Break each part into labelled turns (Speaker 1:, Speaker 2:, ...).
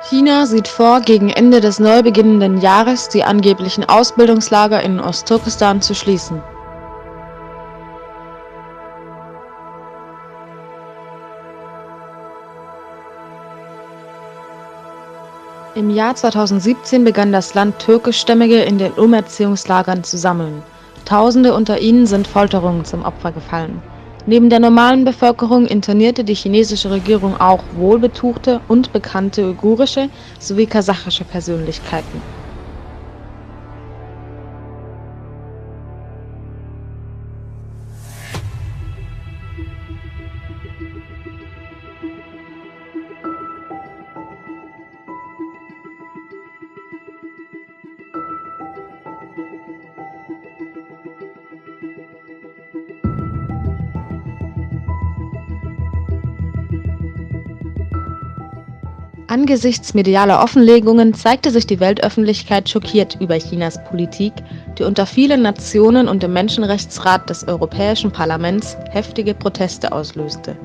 Speaker 1: China sieht vor, gegen Ende des neu beginnenden Jahres die angeblichen Ausbildungslager in Ostturkestan zu schließen. Im Jahr 2017 begann das Land Türkischstämmige in den Umerziehungslagern zu sammeln. Tausende unter ihnen sind Folterungen zum Opfer gefallen. Neben der normalen Bevölkerung internierte die chinesische Regierung auch wohlbetuchte und bekannte uigurische sowie kasachische Persönlichkeiten. Angesichts medialer Offenlegungen zeigte sich die Weltöffentlichkeit schockiert über Chinas Politik, die unter vielen Nationen und dem Menschenrechtsrat des Europäischen Parlaments heftige Proteste auslöste.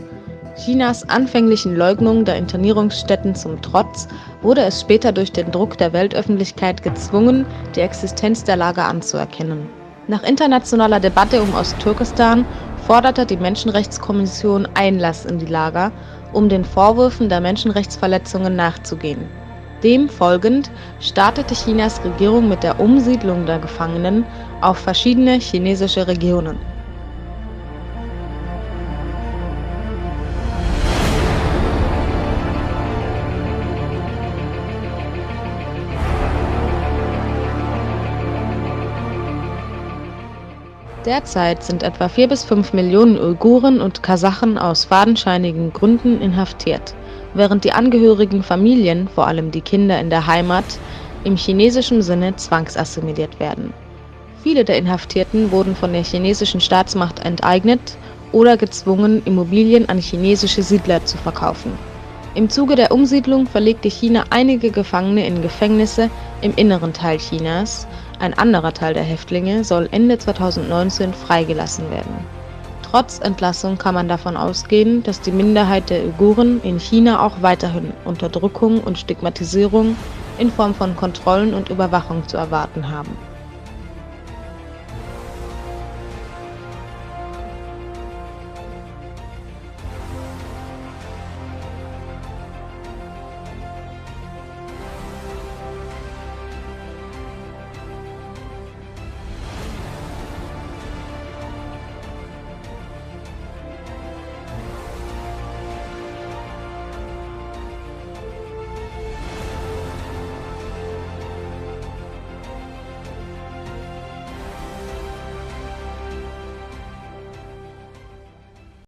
Speaker 1: Chinas anfänglichen Leugnung der Internierungsstätten zum Trotz wurde es später durch den Druck der Weltöffentlichkeit gezwungen, die Existenz der Lager anzuerkennen. Nach internationaler Debatte um Ostturkestan forderte die Menschenrechtskommission Einlass in die Lager, um den Vorwürfen der Menschenrechtsverletzungen nachzugehen. Dem folgend startete Chinas Regierung mit der Umsiedlung der Gefangenen auf verschiedene chinesische Regionen. Derzeit sind etwa 4 bis 5 Millionen Uiguren und Kasachen aus fadenscheinigen Gründen inhaftiert, während die angehörigen Familien, vor allem die Kinder in der Heimat, im chinesischen Sinne zwangsassimiliert werden. Viele der Inhaftierten wurden von der chinesischen Staatsmacht enteignet oder gezwungen, Immobilien an chinesische Siedler zu verkaufen. Im Zuge der Umsiedlung verlegte China einige Gefangene in Gefängnisse im inneren Teil Chinas. Ein anderer Teil der Häftlinge soll Ende 2019 freigelassen werden. Trotz Entlassung kann man davon ausgehen, dass die Minderheit der Uiguren in China auch weiterhin Unterdrückung und Stigmatisierung in Form von Kontrollen und Überwachung zu erwarten haben.